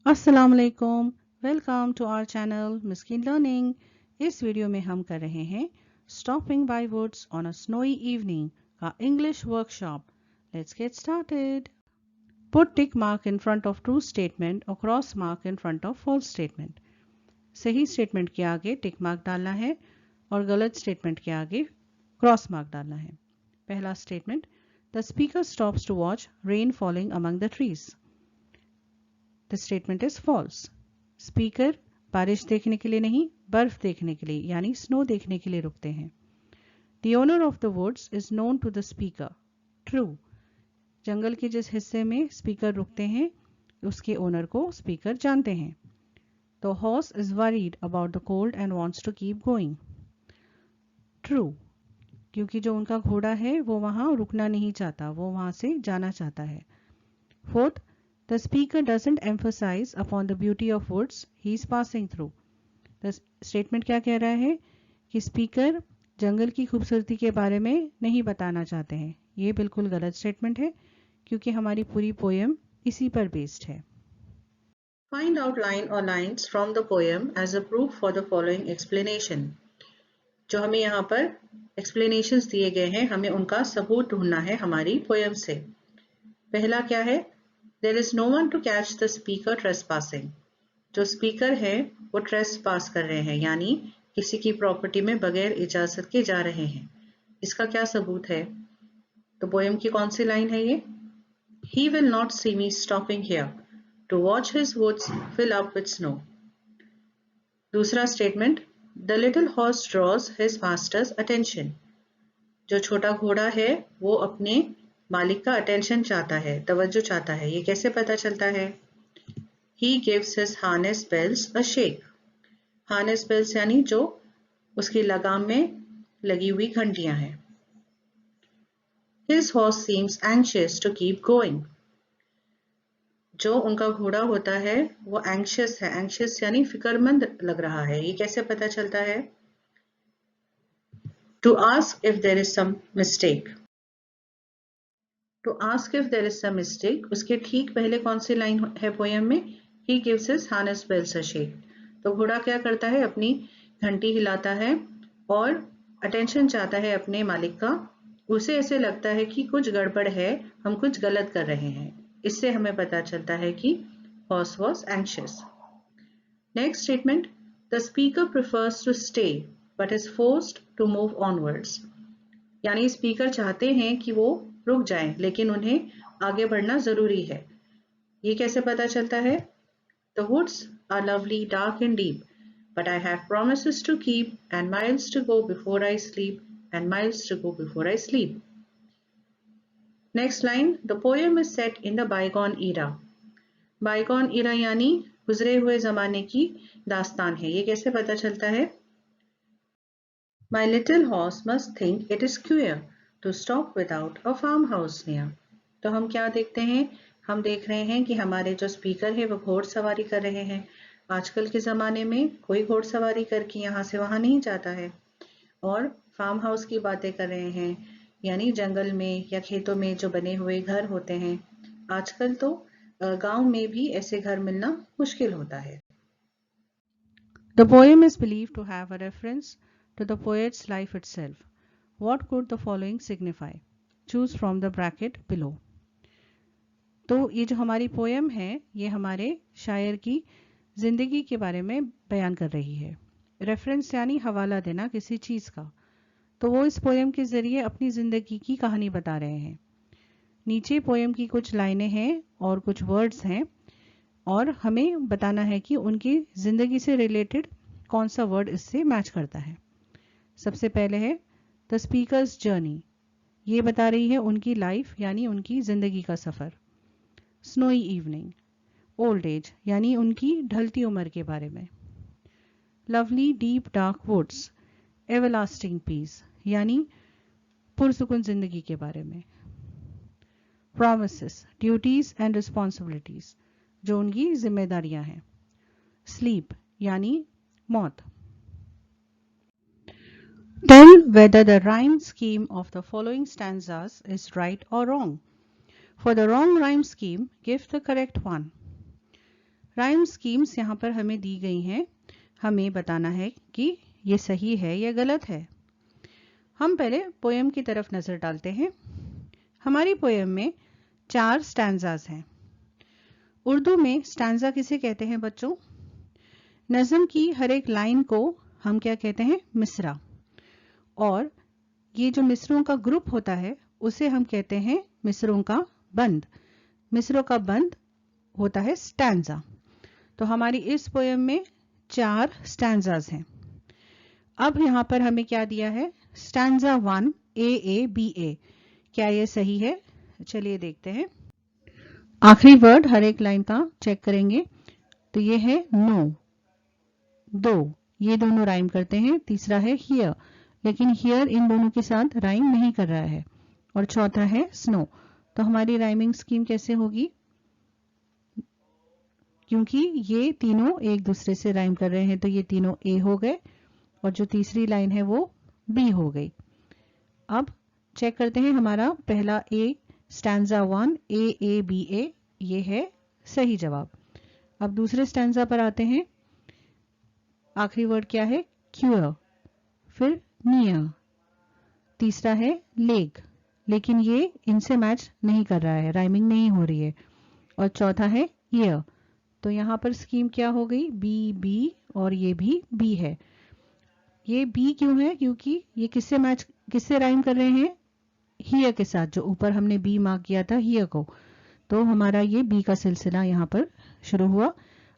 अस्सलाम वालेकुम, welcome to our channel Miskin learning. इस वीडियो में हम कर रहे हैं stopping by woods on a snowy evening का English workshop. Let's get started. Put tick mark in front of true statement और cross mark in front of false statement. सही statement के आगे टिक मार्क डालना है और गलत स्टेटमेंट के आगे क्रॉस मार्क डालना है। पहला statement, the speaker stops to watch rain falling among the trees. The statement is false. Speaker बारिश देखने के लिए नहीं, बर्फ देखने के लिए यानी स्नो देखने के लिए रुकते हैं। The owner of the woods is known to the speaker. True. जंगल के जिस हिस्से में स्पीकर रुकते हैं उसके ओनर को स्पीकर जानते हैं। The horse is worried about the cold and wants to keep going. True. क्योंकि जो उनका घोड़ा है वो वहां रुकना नहीं चाहता, वो वहां से जाना चाहता है। Fourth, the speaker doesn't emphasize upon the beauty of woods he is passing through. The statement क्या कह रहा है कि स्पीकर जंगल की खूबसूरती के बारे में नहीं बताना चाहते हैं। ये बिल्कुल गलत स्टेटमेंट है क्योंकि हमारी पूरी पोएम इसी पर बेस्ड है। Find out line or lines from the poem as a proof for the following explanation. जो हमें यहाँ पर explanations दिए गए हैं, हमें उनका सबूत ढूंढना है हमारी पोएम से। पहला क्या है? There is no one to catch the speaker trespassing. जो स्पीकर है वो ट्रेसपास कर रहे हैं यानी किसी की प्रॉपर्टी में बगैर इजाजत के जा रहे हैं। इसका क्या सबूत है? तो पोएम की कौन सी लाइन है ये? He will not see me stopping here to watch his woods fill up with snow. दूसरा statement, The little horse draws his master's attention. जो छोटा घोड़ा है वो अपने मालिक का अटेंशन चाहता है, तवज्जो चाहता है। ये कैसे पता चलता है? He gives his harness bells a shake. Harness bells यानी जो उसकी लगाम में लगी हुई घंटियां हैं। His horse seems anxious to keep going. जो उनका घोड़ा होता है वो anxious है, anxious यानी फिक्रमंद लग रहा है। ये कैसे पता चलता है? To ask if there is some mistake. To ask if there is some mistake, उसके ठीक पहले कौन सी लाइन है पोएम में? He gives his harness bells a shake. तो घोड़ा क्या करता है? अपनी घंटी हिलाता है और अटेंशन चाहता है अपने मालिक का। उसे ऐसे लगता है कि कुछ गड़बड़ है, हम कुछ गलत कर रहे हैं। इससे हमें पता चलता है कि horse was anxious. Next statement, the speaker prefers to stay but is forced to move onwards. यानी स्पीकर चाहते हैं कि वो रुक जाएं, लेकिन उन्हें आगे बढ़ना जरूरी है। ये कैसे पता चलता है? The woods are lovely, dark and deep, but I have promises to keep and miles to go before I sleep and miles to go before I sleep. Next line, the poem is set in the bygone era. Bygone era यानी गुजरे हुए जमाने की दास्तान है। ये कैसे पता चलता है? My little horse must think it is queer to stop without a farmhouse near. तो हम क्या देखते हैं? हम देख रहे हैं कि हमारे जो स्पीकर है वो घोड़सवारी कर रहे हैं। आजकल के ज़माने में कोई घोड़सवारी करके यहाँ से वहाँ नहीं जाता है और फार्म हाउस की बातें कर रहे हैं, यानी जंगल में या खेतों में जो बने हुए घर होते हैं। आजकल तो गांव में भी ऐसे घर मिलना मुश्किल होता है। The poem is believed to have a reference to the poet's life itself. What could the following signify? Choose from the bracket below. तो ये जो हमारी पोएम है ये हमारे शायर की जिंदगी के बारे में बयान कर रही है। रेफरेंस यानी हवाला देना किसी चीज का। तो वो इस पोएम के जरिए अपनी जिंदगी की कहानी बता रहे हैं। नीचे पोएम की कुछ लाइनें हैं और कुछ वर्ड्स हैं और हमें बताना है कि उनकी जिंदगी से रिलेटेड कौन सा वर्ड इससे मैच करता है। सबसे पहले है द स्पीकर्स जर्नी। ये बता रही है उनकी लाइफ यानी उनकी जिंदगी का सफर। स्नोई इवनिंग, ओल्ड एज यानी उनकी ढलती उम्र के बारे में। Lovely deep dark woods, everlasting peace यानी पुरसुकून जिंदगी के बारे में। प्रॉमिसेस, ड्यूटीज एंड रिस्पॉन्सिबिलिटीज, जो उनकी जिम्मेदारियां हैं। स्लीप यानी मौत। Tell whether the rhyme scheme of the following stanzas is right or wrong. For the wrong rhyme scheme, give the correct one. Rhyme schemes यहाँ पर हमें दी गई हैं, हमें बताना है कि ये सही है या गलत है। हम पहले पोएम की तरफ नजर डालते हैं। हमारी पोएम में 4 स्टैंजास हैं। उर्दू में स्टैंजा किसे कहते हैं बच्चों? नज़म की हर एक लाइन को हम क्या कहते हैं? मिसरा। और ये जो मिसरों का ग्रुप होता है उसे हम कहते हैं मिसरों का बंद। मिसरों का बंद होता है स्टैंजा। तो हमारी इस पोएम में 4 स्टैंजास हैं। अब यहाँ पर हमें क्या दिया है? स्टैंजा 1 A क्या ये सही है? चलिए देखते हैं। आखिरी वर्ड हर एक लाइन का चेक करेंगे। तो ये है नो, दो, ये दोनों राइम करते हैं। तीसरा है हियर, लेकिन हियर इन दोनों के साथ राइम नहीं कर रहा है। और चौथा है स्नो। तो हमारी राइमिंग स्कीम कैसे होगी? क्योंकि ये तीनों एक दूसरे से राइम कर रहे हैं तो ये तीनों ए हो गए और जो तीसरी लाइन है वो बी हो गई। अब चेक करते हैं हमारा पहला ए, स्टैंजा 1 A ये है सही जवाब। अब दूसरे स्टैंजा पर आते हैं। आखिरी वर्ड क्या है? क्यूअर, फिर नियर, तीसरा है लेग, लेकिन ये इनसे मैच नहीं कर रहा है, राइमिंग नहीं हो रही है। और चौथा है ईयर। तो यहाँ पर स्कीम क्या हो गई? बी और ये भी बी है। ये बी क्यों है? क्योंकि ये किससे राइम कर रहे हैं? हियर के साथ, जो ऊपर हमने बी मार्क किया था हियर को। तो हमारा ये बी का सिलसिला यहाँ पर शुरू हुआ।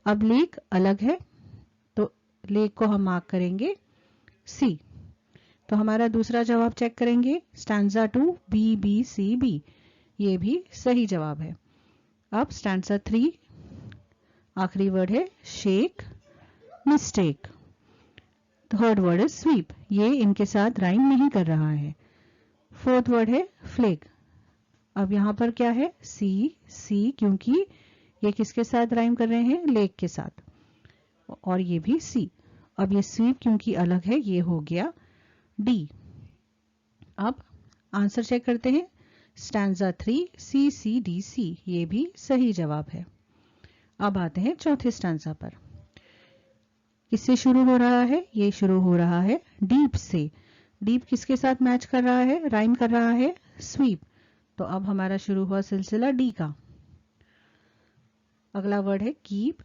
अब लेक अलग है तो लेक को हम मार्क करेंगे सी। तो हमारा दूसरा जवाब चेक करेंगे। स्टैंजा 2 B ये भी सही जवाब है। अब स्टैंजा 3 आखिरी वर्ड है शेक, मिस्टेक। थर्ड वर्ड है स्वीप, ये इनके साथ राइम नहीं कर रहा है। फोर्थ वर्ड है फ्लेग। अब यहाँ पर क्या है? सी, क्योंकि ये किसके साथ राइम कर रहे हैं? लेक के साथ। और ये भी सी। अब ये स्वीप क्योंकि अलग है, ये हो गया डी। अब आंसर चेक करते हैं। स्टैंजा 3 C ये भी सही जवाब है। अब आते हैं चौथे स्टैंजा पर। किससे शुरू हो रहा है? ये शुरू हो रहा है डीप से। डीप किसके साथ मैच कर रहा है, राइम कर रहा है? स्वीप। तो अब हमारा शुरू हुआ सिलसिला डी का। अगला वर्ड है कीप,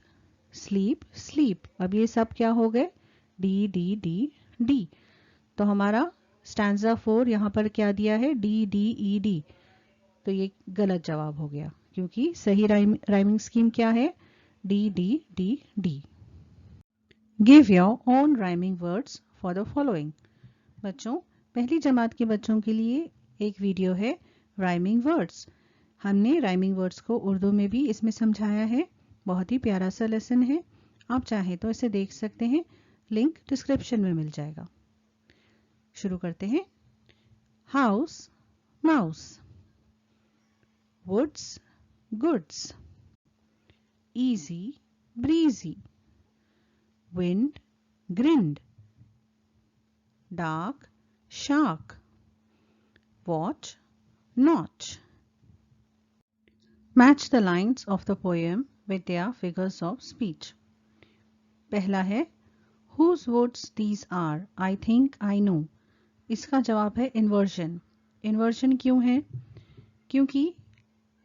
स्लीप, स्लीप। अब ये सब क्या हो गए? डी। तो हमारा स्टैंजा 4 यहाँ पर क्या दिया है? डी। तो ये गलत जवाब हो गया क्योंकि सही राइमिंग स्कीम क्या है? D. Give your own rhyming words for the following. बच्चों, पहली जमात के बच्चों के लिए एक वीडियो है राइमिंग वर्ड्स। हमने राइमिंग वर्ड्स को उर्दू में भी इसमें समझाया है। बहुत ही प्यारा सा लेसन है, आप चाहें तो इसे देख सकते हैं, लिंक डिस्क्रिप्शन में मिल जाएगा। शुरू करते हैं। House, mouse, woods, goods, easy, breezy, wind, grinned, dark, shark, watch, notch. Match the lines of the poem with their figures of speech. पहला है Whose woods these are? I think I know. इसका जवाब है inversion. Inversion क्यों है? क्योंकि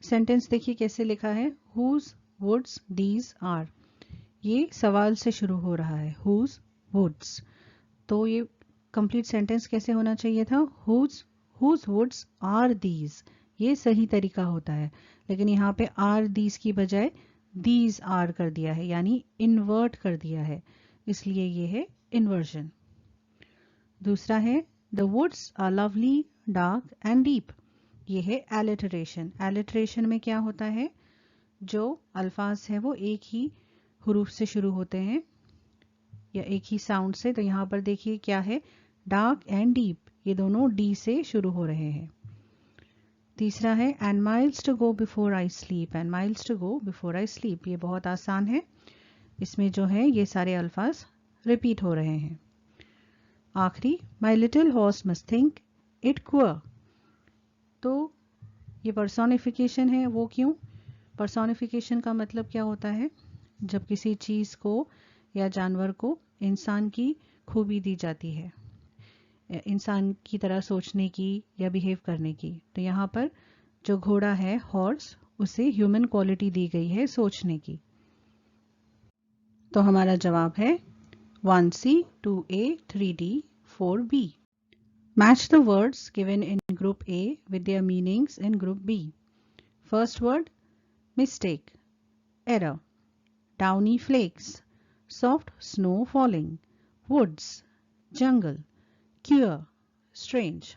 sentence देखिए कैसे लिखा है, Whose woods these are. ये सवाल से शुरू हो रहा है, Whose woods. तो ये कंप्लीट सेंटेंस कैसे होना चाहिए था? Whose woods are these. ये सही तरीका होता है, लेकिन यहाँ पे are these की बजाय these are कर दिया है, यानी इन्वर्ट कर दिया है, इसलिए ये है इन्वर्जन। दूसरा है The woods are lovely, dark and deep. ये है एलिटरेशन। एलिटरेशन में क्या होता है? जो अल्फाज है वो एक ही हुरूफ से शुरू होते हैं या एक ही साउंड से। तो यहाँ पर देखिए क्या है? डार्क एंड डीप, ये दोनों डी से शुरू हो रहे हैं। तीसरा है and miles to go before I sleep. And miles to go before I sleep, ये बहुत आसान है, इसमें जो है ये सारे अल्फाज रिपीट हो रहे हैं। आखिरी my little horse must think it queer. तो ये पर्सोनिफिकेशन है, वो क्यों? पर्सोनिफिकेशन का मतलब क्या होता है? जब किसी चीज को या जानवर को इंसान की खूबी दी जाती है, इंसान की तरह सोचने की या बिहेव करने की। तो यहाँ पर जो घोड़ा है हॉर्स, उसे ह्यूमन क्वालिटी दी गई है सोचने की। तो हमारा जवाब है 1C, 2A, 3D, 4B। Match the words given in group A with their meanings in group B. First word, mistake, error. Downy flakes, soft snow falling. Woods, jungle. Queer, strange.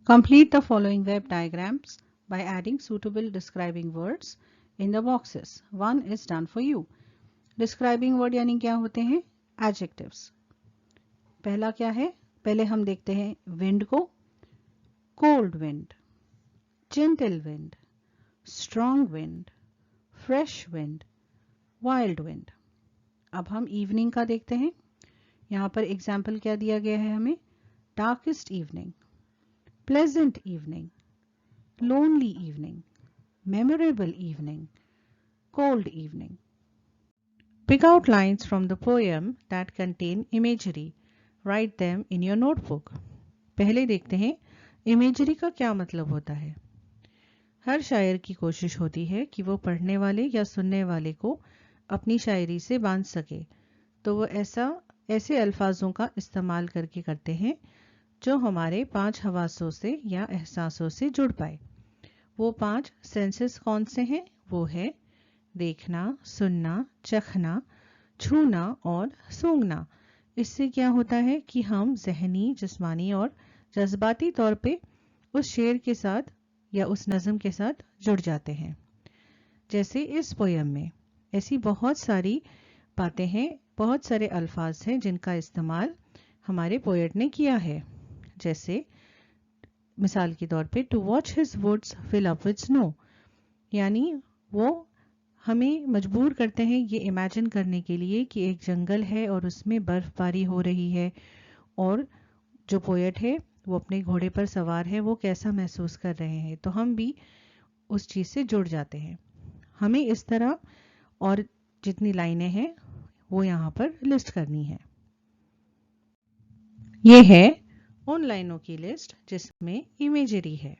Complete the following web diagrams by adding suitable describing words in the boxes. One is done for you. Describing word यानी क्या होते हैं? Adjectives. पहला क्या है? पहले हम देखते हैं wind को. Cold wind, gentle wind, strong wind, fresh wind, wild wind. अब हम evening का देखते हैं. यहाँ पर example क्या दिया गया है हमें? Darkest evening, pleasant evening, lonely evening, memorable evening, cold evening. Pick out lines from the poem that contain imagery. Write them in your notebook. पहले देखते हैं imagery का क्या मतलब होता है. हर शायर की कोशिश होती है कि वो पढ़ने वाले या सुनने वाले को अपनी शायरी से बांध सके, तो वो ऐसे अल्फाजों का इस्तेमाल करके करते हैं जो हमारे 5 हवासों से या एहसासों से जुड़ पाए. वो 5 सेंसेस कौन से हैं? वो है देखना, सुनना, चखना, छूना और सूंघना. इससे क्या होता है कि हम ज़हनी, जिस्मानी और जज्बाती तौर पे उस शेर के साथ या उस नज़म के साथ जुड़ जाते हैं. जैसे इस पोयम में ऐसी बहुत सारी बातें हैं, बहुत सारे अल्फाज हैं जिनका इस्तेमाल हमारे पोएट ने किया है. जैसे मिसाल के तौर पे to watch his woods fill up with snow, यानी वो हमें मजबूर करते हैं ये इमेजिन करने के लिए कि एक जंगल है और उसमें बर्फबारी हो रही है, और जो पोएट है वो अपने घोड़े पर सवार है, वो कैसा महसूस कर रहे हैं. तो हम भी उस चीज़ से जुड़ जाते हैं. हमें इस तरह और जितनी लाइनें हैं वो यहाँ पर लिस्ट करनी है. ये है उन लाइनों की लिस्ट जिसमें इमेजरी है.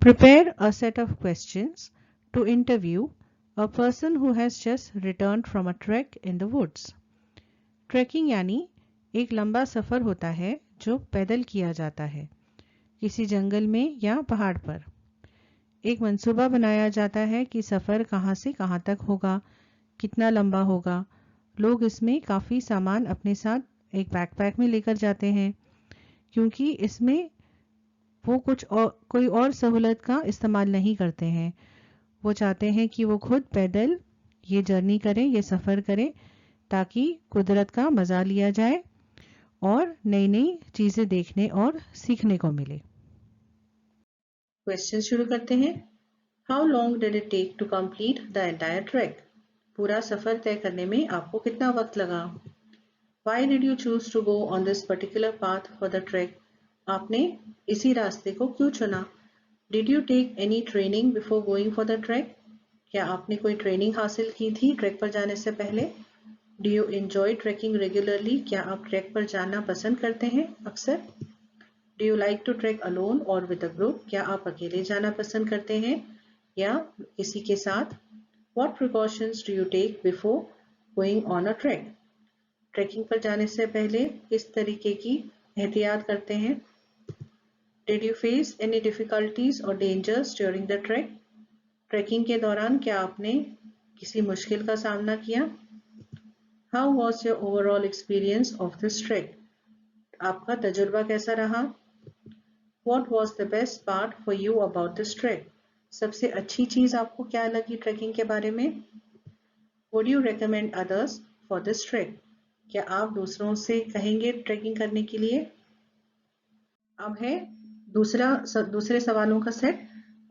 Prepare a set of questions to interview a person who has just returned from a trek in the woods. Trekking यानी एक लंबा सफ़र होता है जो पैदल किया जाता है किसी जंगल में या पहाड़ पर. एक मंसूबा बनाया जाता है कि सफ़र कहाँ से कहाँ तक होगा, कितना लंबा होगा. लोग इसमें काफ़ी सामान अपने साथ एक बैकपैक में लेकर जाते हैं, क्योंकि इसमें वो कोई और सहूलत का इस्तेमाल नहीं करते हैं. वो चाहते हैं कि वो खुद पैदल ये जर्नी करें, ये सफ़र करें, ताकि कुदरत का मज़ा लिया जाए और नई नई चीज़ें देखने और सीखने को मिले. क्वेश्चन शुरू करते हैं. How long did it take to complete the entire trek? पूरा सफ़र तय करने में आपको कितना वक्त लगा? Why did you choose to go on this particular path for the trek? आपने इसी रास्ते को क्यों चुना? Did you take any training before going for the trek? क्या आपने कोई ट्रेनिंग हासिल की थी ट्रैक पर जाने से पहले? Do you enjoy trekking regularly? क्या आप ट्रैक पर जाना पसंद करते हैं अक्सर? Do you like to trek alone और विद अ ग्रुप? क्या आप अकेले जाना पसंद करते हैं या किसी के साथ? What precautions do you take before going on a trek? Trekking पर जाने से पहले किस तरीके की एहतियात करते हैं? Did you face any difficulties or dangers during the trek? Trekking के दौरान क्या आपने किसी मुश्किल का सामना किया? How was your overall experience of this trek? आपका तजुर्बा कैसा रहा? What was the best part for you about this trek? सबसे अच्छी चीज आपको क्या लगी ट्रैकिंग के बारे में? Would you recommend others for this trek? क्या आप दूसरों से कहेंगे ट्रैकिंग करने के लिए? अब है दूसरे सवालों का set.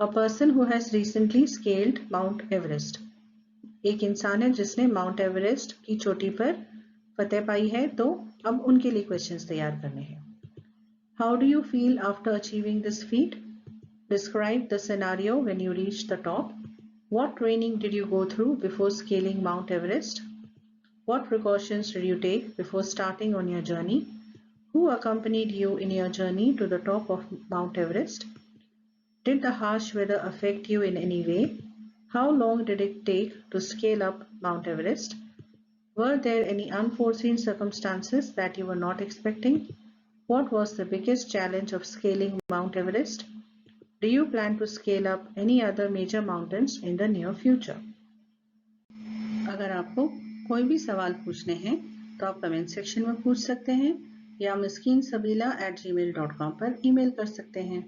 A person who has recently scaled Mount Everest. एक इंसान है जिसने माउंट एवरेस्ट की चोटी पर फतेह पाई है, तो अब उनके लिए क्वेश्चंस तैयार करने हैं. How do you feel after achieving this feat? Describe the scenario when you reached the top. What training did you go through before scaling Mount Everest? What precautions did you take before starting on your journey? Who accompanied you in your journey to the top of Mount Everest? Did the harsh weather affect you in any way? How long did it take to scale up Mount Everest? Were there any unforeseen circumstances that you were not expecting? What was the biggest challenge of scaling Mount Everest? Do you plan to scale up any other major mountains in the near future? अगर आपको कोई भी सवाल पूछने हैं तो आप comment section में पूछ सकते हैं या miskinsabila@gmail.com पर ईमेल कर सकते हैं।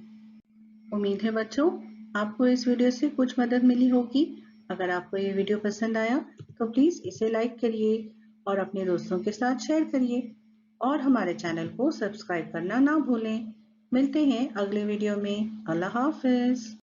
उम्मीद है बच्चों आपको इस वीडियो से कुछ मदद मिली होगी। अगर आपको ये वीडियो पसंद आया तो प्लीज़ इसे लाइक करिए और अपने दोस्तों के साथ शेयर करिए और हमारे चैनल को सब्सक्राइब करना ना भूलें। मिलते हैं अगले वीडियो में। अल्लाह हाफिज़।